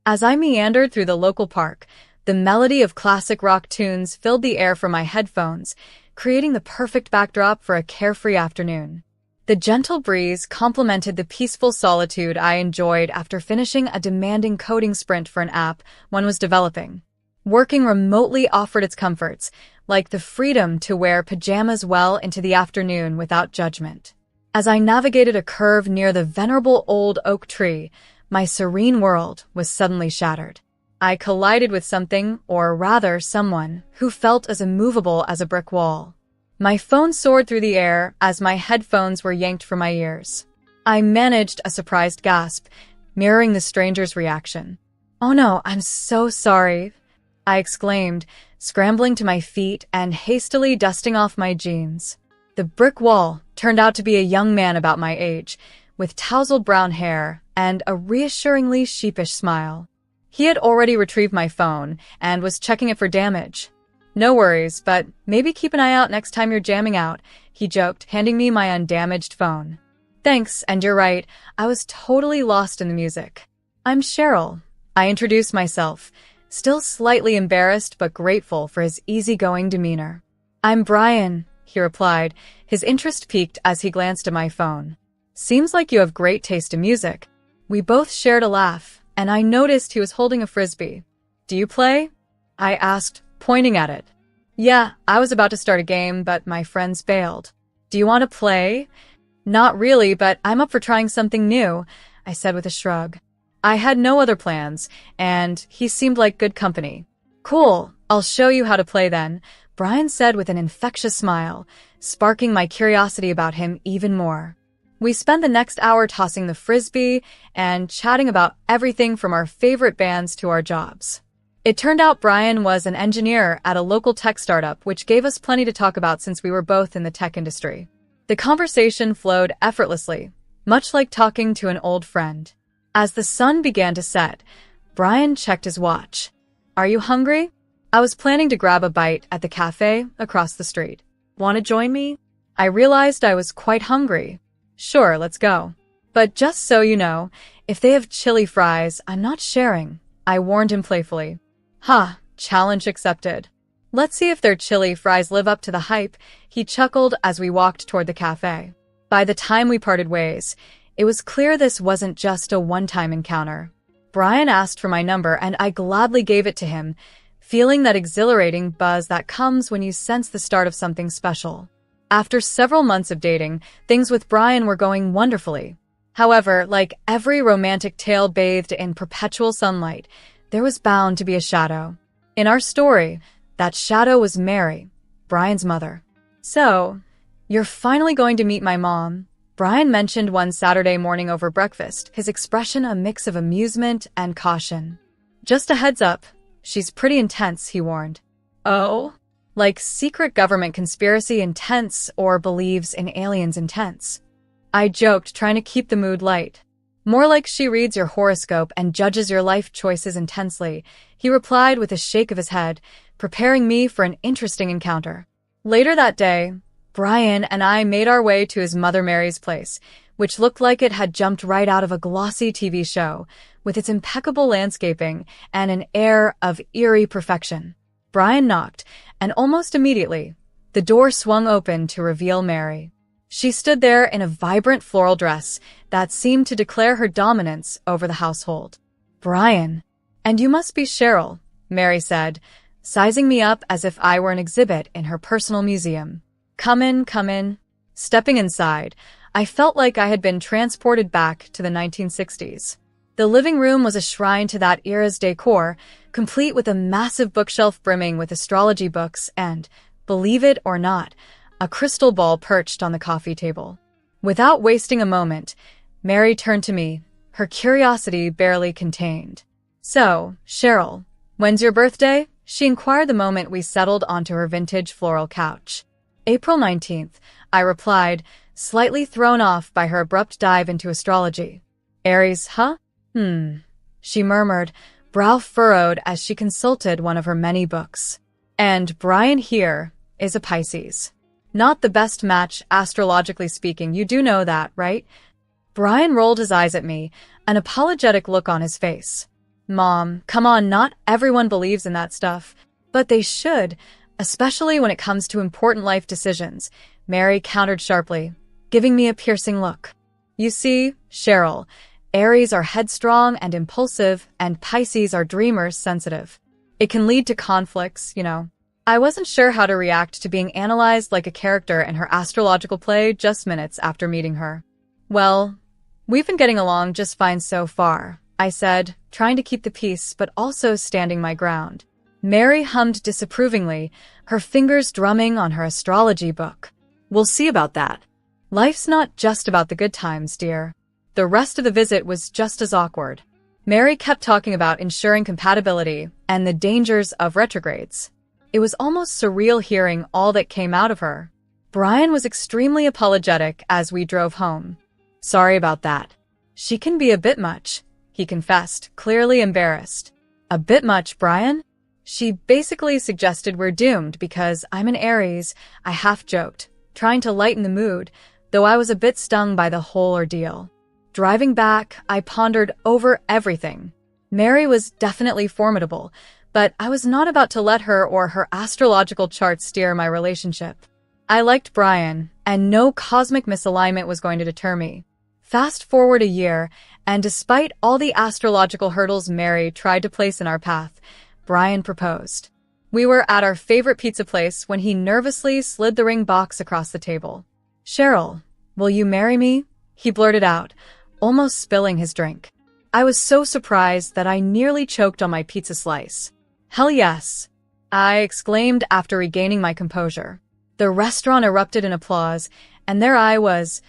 As I meandered through the local park, the melody of classic rock tunes filled the air from my headphones, creating the perfect backdrop for a carefree afternoon. The gentle breeze complemented the peaceful solitude I enjoyed after finishing a demanding coding sprint for an app one was developing. Working remotely offered its comforts, like the freedom to wear pajamas well into the afternoon without judgment. As I navigated a curve near the venerable old oak tree, my serene world was suddenly shattered. I collided with something, or rather someone, who felt as immovable as a brick wall. My phone soared through the air as my headphones were yanked from my ears. I managed a surprised gasp, mirroring the stranger's reaction. "Oh no, I'm so sorry," I exclaimed, scrambling to my feet and hastily dusting off my jeans. The brick wall turned out to be a young man about my age, with tousled brown hair and a reassuringly sheepish smile. He had already retrieved my phone and was checking it for damage. "No worries, but maybe keep an eye out next time you're jamming out," he joked, handing me my undamaged phone. "Thanks, and you're right, I was totally lost in the music." "I'm Cheryl," I introduced myself, still slightly embarrassed but grateful for his easygoing demeanor. "I'm Brian," he replied, his interest piqued as he glanced at my phone. "Seems like you have great taste in music." We both shared a laugh, and I noticed he was holding a frisbee. "Do you play?" I asked, pointing at it. "Yeah, I was about to start a game, but my friends bailed." "Do you want to play?" "Not really, but I'm up for trying something new," I said with a shrug. I had no other plans, and he seemed like good company. "Cool, I'll show you how to play then," Brian said with an infectious smile, sparking my curiosity about him even more. We spent the next hour tossing the frisbee and chatting about everything from our favorite bands to our jobs. It turned out Brian was an engineer at a local tech startup, which gave us plenty to talk about since we were both in the tech industry. The conversation flowed effortlessly, much like talking to an old friend. As the sun began to set, Brian checked his watch. "Are you hungry?" I was planning to grab a bite at the cafe across the street. "Want to join me?" I realized I was quite hungry. "Sure, let's go. But just so you know, if they have chili fries, I'm not sharing," I warned him playfully. "Ha, challenge accepted." "Let's see if their chili fries live up to the hype," he chuckled as we walked toward the cafe. By the time we parted ways, it was clear this wasn't just a one-time encounter. Brian asked for my number and I gladly gave it to him, feeling that exhilarating buzz that comes when you sense the start of something special. After several months of dating, things with Brian were going wonderfully. However, like every romantic tale bathed in perpetual sunlight, there was bound to be a shadow. In our story, that shadow was Mary, Brian's mother. "So, you're finally going to meet my mom," Brian mentioned one Saturday morning over breakfast, his expression a mix of amusement and caution. "Just a heads up, she's pretty intense," he warned. "Oh? Like secret government conspiracy intense or believes in aliens intense?" I joked, trying to keep the mood light. "More like she reads your horoscope and judges your life choices intensely," he replied with a shake of his head, preparing me for an interesting encounter. Later that day, Brian and I made our way to his mother Mary's place, which looked like it had jumped right out of a glossy TV show, with its impeccable landscaping and an air of eerie perfection. Brian knocked, and almost immediately, the door swung open to reveal Mary. She stood there in a vibrant floral dress that seemed to declare her dominance over the household. "Brian, and you must be Cheryl," Mary said, sizing me up as if I were an exhibit in her personal museum. Come in, come in." Stepping inside, I felt like I had been transported back to the 1960s. The living room was a shrine to that era's decor, complete with a massive bookshelf brimming with astrology books and, believe it or not, a crystal ball perched on the coffee table. Without wasting a moment, Mary turned to me, her curiosity barely contained. "So, Cheryl, when's your birthday?" she inquired the moment we settled onto her vintage floral couch. "April 19th, I replied, slightly thrown off by her abrupt dive into astrology. "Aries, huh? She murmured, brow furrowed as she consulted one of her many books. "And Brian here is a Pisces. Not the best match, astrologically speaking, you do know that, right?" Brian rolled his eyes at me, an apologetic look on his face. Mom, come on, not everyone believes in that stuff. But they should, especially when it comes to important life decisions, Mary countered sharply, giving me a piercing look. You see, Cheryl, Aries are headstrong and impulsive, and Pisces are dreamers, sensitive. It can lead to conflicts, you know. I wasn't sure how to react to being analyzed like a character in her astrological play just minutes after meeting her. Well, we've been getting along just fine so far, I said, trying to keep the peace but also standing my ground. Mary hummed disapprovingly, her fingers drumming on her astrology book. We'll see about that. Life's not just about the good times, dear. The rest of the visit was just as awkward. Mary kept talking about ensuring compatibility and the dangers of retrogrades. It was almost surreal hearing all that came out of her. Brian was extremely apologetic as we drove home. Sorry about that. She can be a bit much, he confessed, clearly embarrassed. A bit much, Brian? She basically suggested we're doomed because I'm an Aries, I half-joked, trying to lighten the mood, though I was a bit stung by the whole ordeal. Driving back, I pondered over everything. Mary was definitely formidable, but I was not about to let her or her astrological chart steer my relationship. I liked Brian, and no cosmic misalignment was going to deter me. Fast forward a year, and despite all the astrological hurdles Mary tried to place in our path, Brian proposed. We were at our favorite pizza place when he nervously slid the ring box across the table. Cheryl, will you marry me? He blurted out, almost spilling his drink. I was so surprised that I nearly choked on my pizza slice. Hell yes, I exclaimed after regaining my composure. The restaurant erupted in applause, and there I was,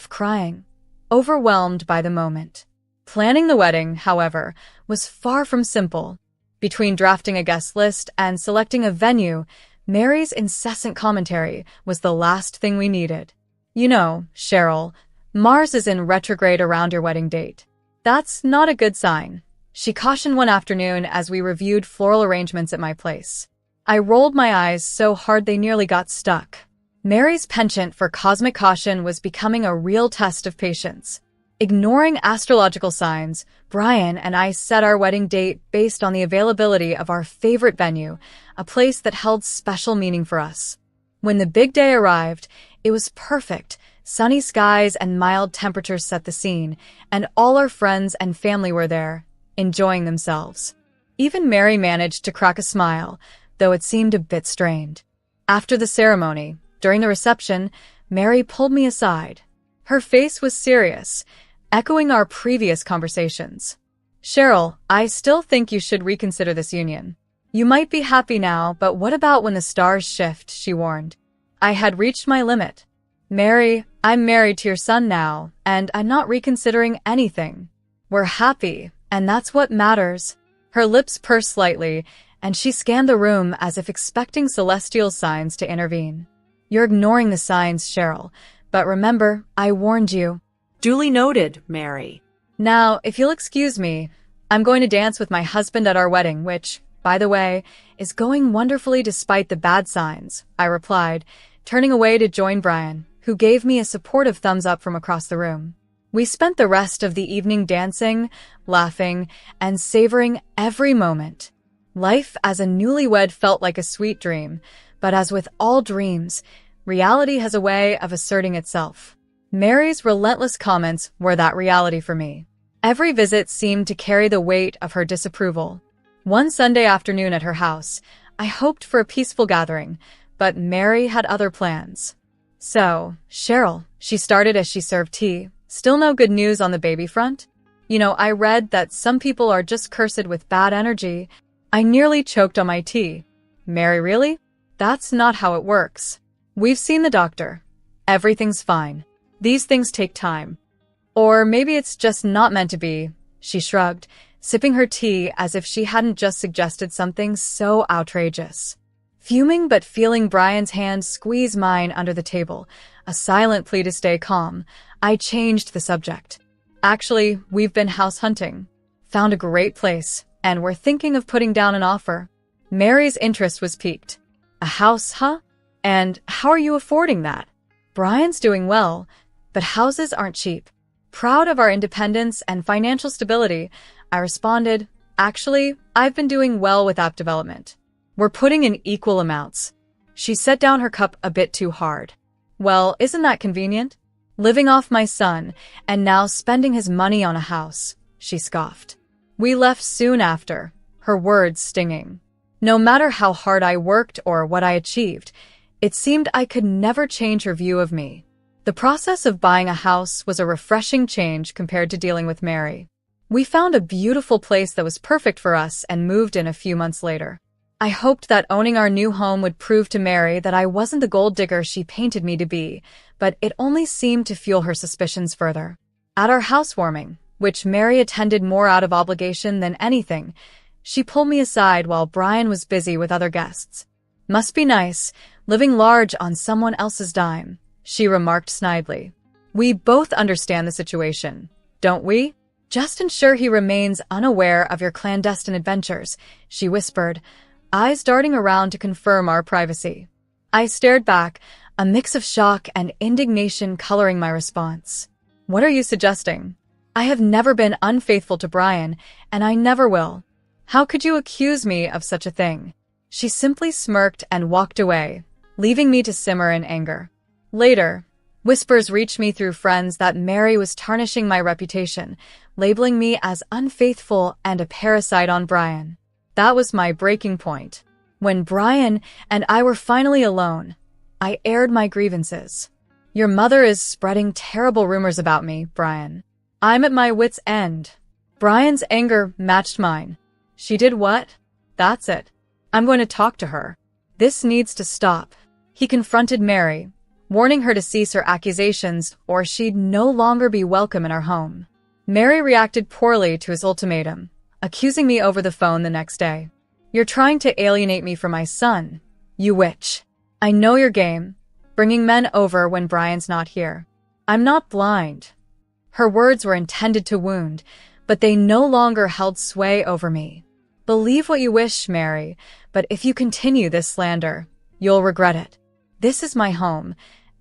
crying, overwhelmed by the moment. Planning the wedding, however, was far from simple. Between drafting a guest list and selecting a venue, Mary's incessant commentary was the last thing we needed. You know, Cheryl, Mars is in retrograde around your wedding date. That's not a good sign, she cautioned one afternoon as we reviewed floral arrangements at my place. I rolled my eyes so hard they nearly got stuck. Mary's penchant for cosmic caution was becoming a real test of patience. Ignoring astrological signs, Brian and I set our wedding date based on the availability of our favorite venue, a place that held special meaning for us. When the big day arrived, it was perfect. Sunny skies and mild temperatures set the scene, and all our friends and family were there, enjoying themselves. Even Mary managed to crack a smile, though it seemed a bit strained. After the ceremony, during the reception, Mary pulled me aside. Her face was serious, echoing our previous conversations. Cheryl, I still think you should reconsider this union. You might be happy now, but what about when the stars shift, she warned. I had reached my limit. Mary, I'm married to your son now, and I'm not reconsidering anything. We're happy, and that's what matters. Her lips pursed slightly, and she scanned the room as if expecting celestial signs to intervene. You're ignoring the signs, Cheryl, but remember, I warned you. Duly noted, Mary. Now, if you'll excuse me, I'm going to dance with my husband at our wedding, which, by the way, is going wonderfully despite the bad signs, I replied, turning away to join Brian, who gave me a supportive thumbs up from across the room. We spent the rest of the evening dancing, laughing, and savoring every moment. Life as a newlywed felt like a sweet dream, but as with all dreams, reality has a way of asserting itself. Mary's relentless comments were that reality for me. Every visit seemed to carry the weight of her disapproval. One Sunday afternoon at her house, I hoped for a peaceful gathering, but Mary had other plans. So, Cheryl, she started as she served tea. Still no good news on the baby front? You know, I read that some people are just cursed with bad energy. I nearly choked on my tea. Mary, really? That's not how it works. We've seen the doctor. Everything's fine. These things take time. Or maybe it's just not meant to be, she shrugged, sipping her tea as if she hadn't just suggested something so outrageous. Fuming but feeling Brian's hand squeeze mine under the table, a silent plea to stay calm, I changed the subject. Actually, we've been house hunting. Found a great place, and we're thinking of putting down an offer. Mary's interest was piqued. A house, huh? And how are you affording that? Brian's doing well, but houses aren't cheap. Proud of our independence and financial stability, I responded, Actually, I've been doing well with app development. We're putting in equal amounts. She set down her cup a bit too hard. Well, isn't that convenient? Living off my son, and now spending his money on a house, she scoffed. We left soon after, her words stinging. No matter how hard I worked or what I achieved, it seemed I could never change her view of me. The process of buying a house was a refreshing change compared to dealing with Mary. We found a beautiful place that was perfect for us and moved in a few months later. I hoped that owning our new home would prove to Mary that I wasn't the gold digger she painted me to be, but it only seemed to fuel her suspicions further. At our housewarming, which Mary attended more out of obligation than anything, she pulled me aside while Brian was busy with other guests. Must be nice, living large on someone else's dime, she remarked snidely. We both understand the situation, don't we? Just ensure he remains unaware of your clandestine adventures, she whispered, eyes darting around to confirm our privacy. I stared back, a mix of shock and indignation coloring my response. What are you suggesting? I have never been unfaithful to Brian, and I never will. How could you accuse me of such a thing? She simply smirked and walked away, leaving me to simmer in anger. Later, whispers reached me through friends that Mary was tarnishing my reputation, labeling me as unfaithful and a parasite on Brian. That was my breaking point. When Brian and I were finally alone, I aired my grievances. Your mother is spreading terrible rumors about me, Brian. I'm at my wit's end. Brian's anger matched mine. She did what? That's it. I'm going to talk to her. This needs to stop. He confronted Mary, warning her to cease her accusations or she'd no longer be welcome in our home. Mary reacted poorly to his ultimatum, accusing me over the phone the next day. You're trying to alienate me from my son, you witch. I know your game, bringing men over when Brian's not here. I'm not blind. Her words were intended to wound, but they no longer held sway over me. Believe what you wish, Mary, but if you continue this slander, you'll regret it. This is my home,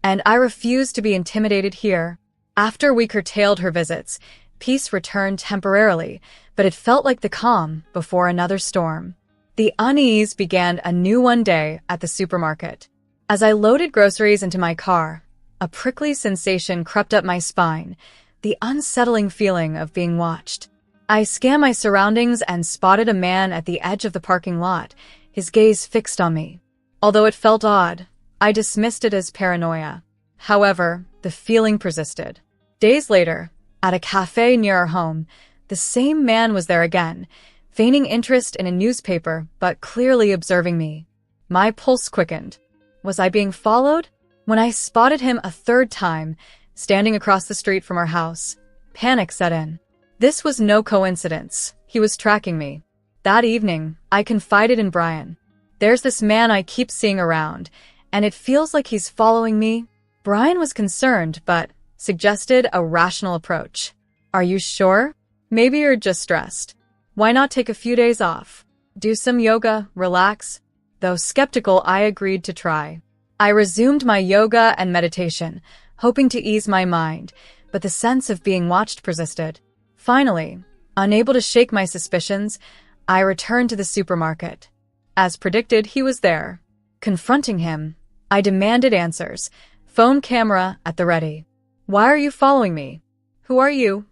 and I refuse to be intimidated here. After we curtailed her visits, peace returned temporarily, but it felt like the calm before another storm. The unease began anew one day at the supermarket. As I loaded groceries into my car, a prickly sensation crept up my spine, the unsettling feeling of being watched. I scanned my surroundings and spotted a man at the edge of the parking lot, his gaze fixed on me. Although it felt odd, I dismissed it as paranoia. However, the feeling persisted. Days later, at a cafe near our home, the same man was there again, feigning interest in a newspaper but clearly observing me. My pulse quickened. Was I being followed? When I spotted him a third time, standing across the street from our house, panic set in. This was no coincidence. He was tracking me. That evening, I confided in Brian. There's this man I keep seeing around, and it feels like he's following me. Brian was concerned, but suggested a rational approach. Are you sure? Maybe you're just stressed. Why not take a few days off? Do some yoga, relax? Though skeptical, I agreed to try. I resumed my yoga and meditation, hoping to ease my mind, but the sense of being watched persisted. Finally, unable to shake my suspicions, I returned to the supermarket. As predicted, he was there. Confronting him, I demanded answers, phone camera at the ready. Why are you following me? Who are you?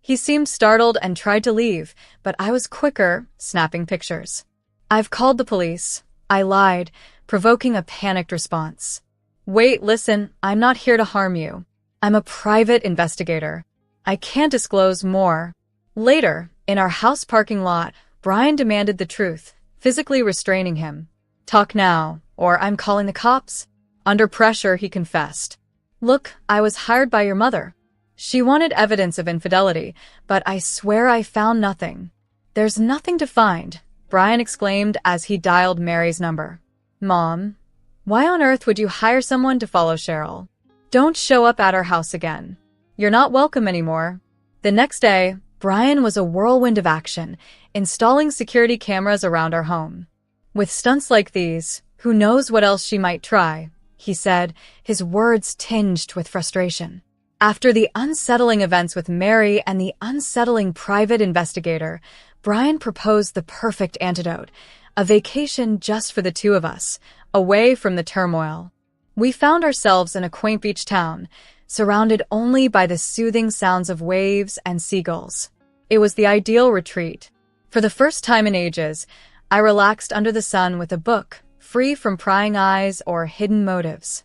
He seemed startled and tried to leave, but I was quicker, snapping pictures. I've called the police. I lied, provoking a panicked response. Wait, listen, I'm not here to harm you. I'm a private investigator. I can't disclose more. Later, in our house parking lot, Brian demanded the truth, physically restraining him. Talk now, or I'm calling the cops. Under pressure, he confessed. Look, I was hired by your mother. She wanted evidence of infidelity, but I swear I found nothing. There's nothing to find, Brian exclaimed as he dialed Mary's number. Mom, why on earth would you hire someone to follow Cheryl? Don't show up at our house again. You're not welcome anymore. The next day, Brian was a whirlwind of action, installing security cameras around our home. With stunts like these, who knows what else she might try, he said, his words tinged with frustration. After the unsettling events with Mary and the unsettling private investigator, Brian proposed the perfect antidote, a vacation just for the two of us, away from the turmoil. We found ourselves in a quaint beach town, surrounded only by the soothing sounds of waves and seagulls. It was the ideal retreat. For the first time in ages, I relaxed under the sun with a book, free from prying eyes or hidden motives.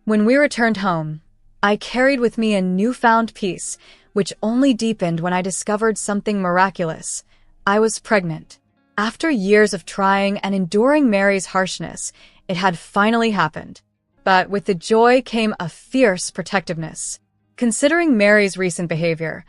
When we returned home, I carried with me a newfound peace, which only deepened when I discovered something miraculous. I was pregnant. After years of trying and enduring Mary's harshness, it had finally happened. But with the joy came a fierce protectiveness. Considering Mary's recent behavior,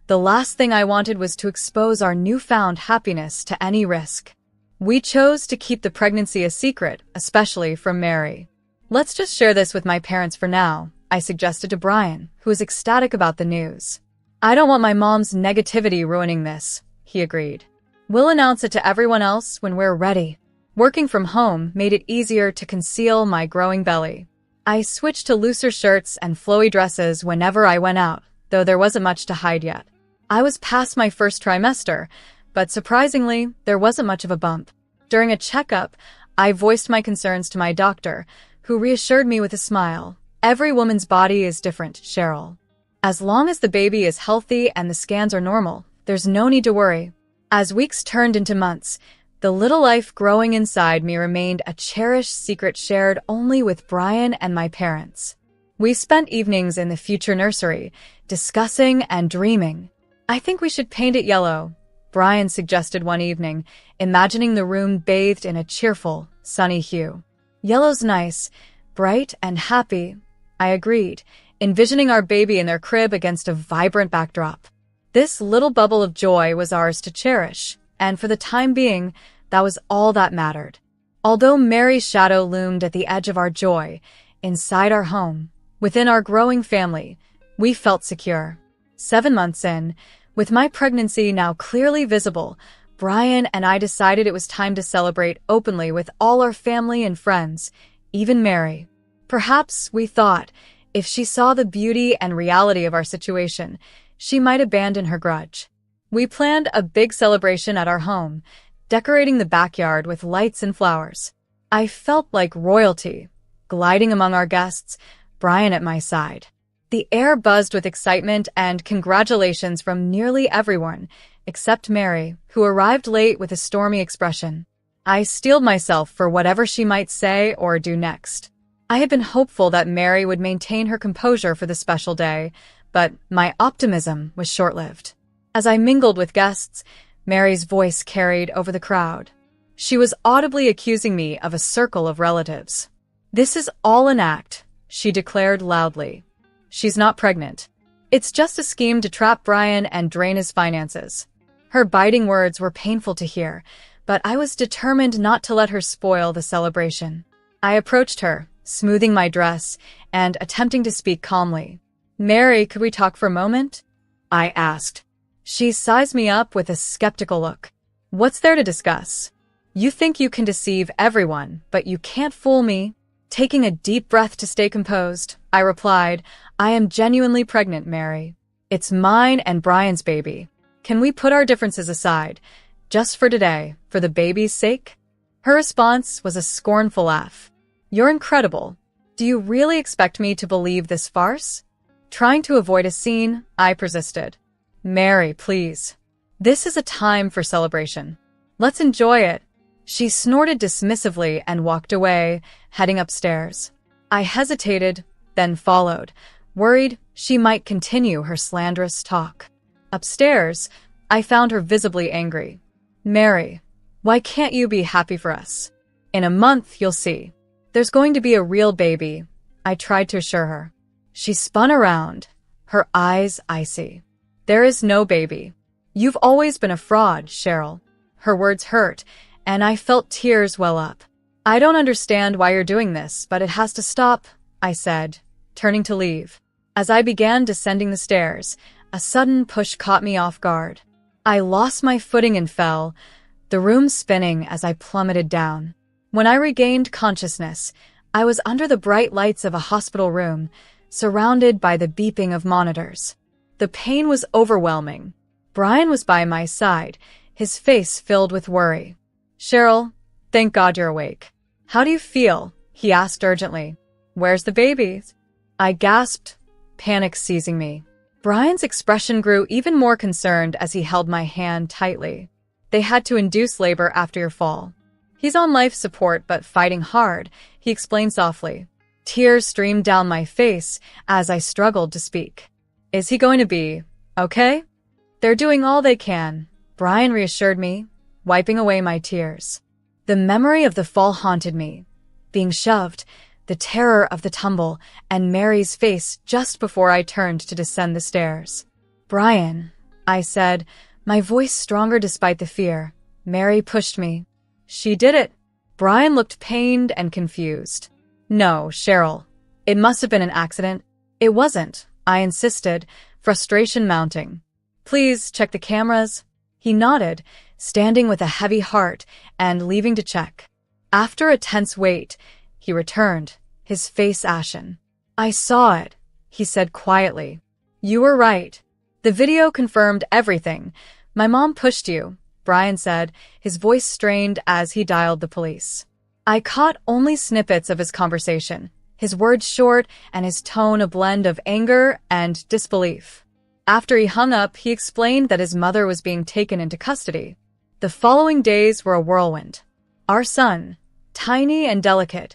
the last thing I wanted was to expose our newfound happiness to any risk. We chose to keep the pregnancy a secret, especially from Mary. "Let's just share this with my parents for now," I suggested to Brian, who was ecstatic about the news. "I don't want my mom's negativity ruining this," he agreed. "We'll announce it to everyone else when we're ready." Working from home made it easier to conceal my growing belly. I switched to looser shirts and flowy dresses whenever I went out, though there wasn't much to hide yet. I was past my first trimester, but surprisingly, there wasn't much of a bump. During a checkup, I voiced my concerns to my doctor, who reassured me with a smile. "Every woman's body is different, Cheryl. As long as the baby is healthy and the scans are normal, there's no need to worry." As weeks turned into months, the little life growing inside me remained a cherished secret shared only with Brian and my parents. We spent evenings in the future nursery, discussing and dreaming. "I think we should paint it yellow," Brian suggested one evening, imagining the room bathed in a cheerful, sunny hue. "Yellow's nice, bright and happy," I agreed, envisioning our baby in their crib against a vibrant backdrop. This little bubble of joy was ours to cherish, and for the time being, that was all that mattered. Although Mary's shadow loomed at the edge of our joy, inside our home, within our growing family, we felt secure. 7 months in, with my pregnancy now clearly visible, Brian and I decided it was time to celebrate openly with all our family and friends, even Mary. Perhaps, we thought, if she saw the beauty and reality of our situation, she might abandon her grudge. We planned a big celebration at our home, decorating the backyard with lights and flowers. I felt like royalty, gliding among our guests, Brian at my side. The air buzzed with excitement and congratulations from nearly everyone, except Mary, who arrived late with a stormy expression. I steeled myself for whatever she might say or do next. I had been hopeful that Mary would maintain her composure for the special day, but my optimism was short-lived. As I mingled with guests, Mary's voice carried over the crowd. She was audibly accusing me of a circle of relatives. "This is all an act," she declared loudly. "She's not pregnant. It's just a scheme to trap Brian and drain his finances." Her biting words were painful to hear, but I was determined not to let her spoil the celebration. I approached her, smoothing my dress and attempting to speak calmly. "Mary, could we talk for a moment?" I asked. She sized me up with a skeptical look. "What's there to discuss? You think you can deceive everyone, but you can't fool me." Taking a deep breath to stay composed, I replied, "I am genuinely pregnant, Mary. It's mine and Brian's baby. Can we put our differences aside, just for today, for the baby's sake?" Her response was a scornful laugh. "You're incredible. Do you really expect me to believe this farce?" Trying to avoid a scene, I persisted. "Mary, please. This is a time for celebration. Let's enjoy it." She snorted dismissively and walked away, heading upstairs. I hesitated, then followed, worried she might continue her slanderous talk. Upstairs, I found her visibly angry. "Mary, why can't you be happy for us? In a month, you'll see. There's going to be a real baby," I tried to assure her. She spun around, her eyes icy. "There is no baby. You've always been a fraud, Cheryl." Her words hurt, and I felt tears well up. "I don't understand why you're doing this, but it has to stop," I said, turning to leave. As I began descending the stairs, a sudden push caught me off guard. I lost my footing and fell, the room spinning as I plummeted down. When I regained consciousness, I was under the bright lights of a hospital room, surrounded by the beeping of monitors. The pain was overwhelming. Brian was by my side, his face filled with worry. "Cheryl, thank God you're awake. How do you feel?" he asked urgently. "Where's the baby?" I gasped, panic seizing me. Brian's expression grew even more concerned as he held my hand tightly. "They had to induce labor after your fall. He's on life support but fighting hard," he explained softly. Tears streamed down my face as I struggled to speak. "Is he going to be okay?" "They're doing all they can," Brian reassured me, wiping away my tears. The memory of the fall haunted me. Being shoved, the terror of the tumble, and Mary's face just before I turned to descend the stairs. "Brian," I said, my voice stronger despite the fear. Mary pushed me. "She did it." Brian looked pained and confused. "No, Cheryl. It must have been an accident." "It wasn't," I insisted, frustration mounting. "Please check the cameras." He nodded, standing with a heavy heart and leaving to check. After a tense wait, he returned, his face ashen. "I saw it," he said quietly. "You were right. The video confirmed everything. My mom pushed you," Brian said, his voice strained as he dialed the police. I caught only snippets of his conversation, his words short and his tone a blend of anger and disbelief. After he hung up, he explained that his mother was being taken into custody. The following days were a whirlwind. Our son, tiny and delicate,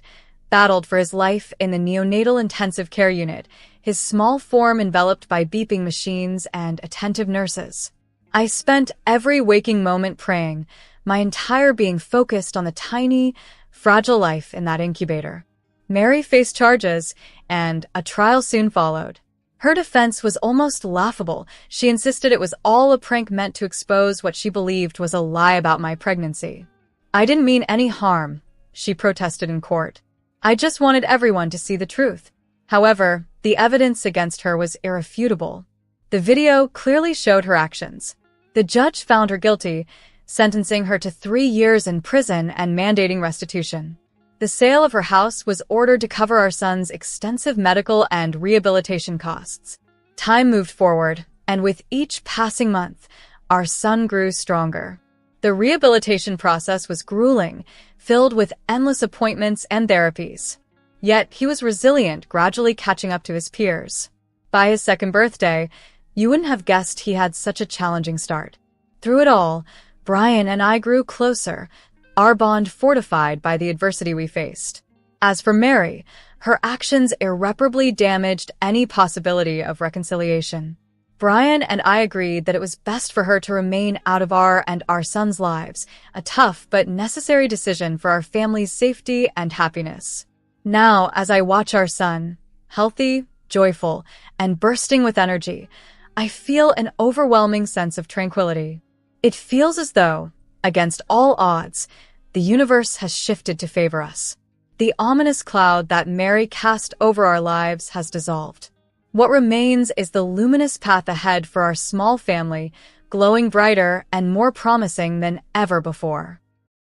battled for his life in the neonatal intensive care unit, his small form enveloped by beeping machines and attentive nurses. I spent every waking moment praying, my entire being focused on the tiny, fragile life in that incubator. Mary faced charges, and a trial soon followed. Her defense was almost laughable. She insisted it was all a prank meant to expose what she believed was a lie about my pregnancy. "I didn't mean any harm," she protested in court. "I just wanted everyone to see the truth." However, the evidence against her was irrefutable. The video clearly showed her actions. The judge found her guilty, sentencing her to 3 years in prison and mandating restitution. The sale of her house was ordered to cover our son's extensive medical and rehabilitation costs. Time moved forward, and with each passing month, our son grew stronger. The rehabilitation process was grueling, filled with endless appointments and therapies. Yet he was resilient, gradually catching up to his peers. By his second birthday, you wouldn't have guessed he had such a challenging start. Through it all, Brian and I grew closer, our bond fortified by the adversity we faced. As for Mary, her actions irreparably damaged any possibility of reconciliation. Brian and I agreed that it was best for her to remain out of our and our son's lives, a tough but necessary decision for our family's safety and happiness. Now, as I watch our son, healthy, joyful, and bursting with energy, I feel an overwhelming sense of tranquility. It feels as though, against all odds, the universe has shifted to favor us. The ominous cloud that Mary cast over our lives has dissolved. What remains is the luminous path ahead for our small family, glowing brighter and more promising than ever before.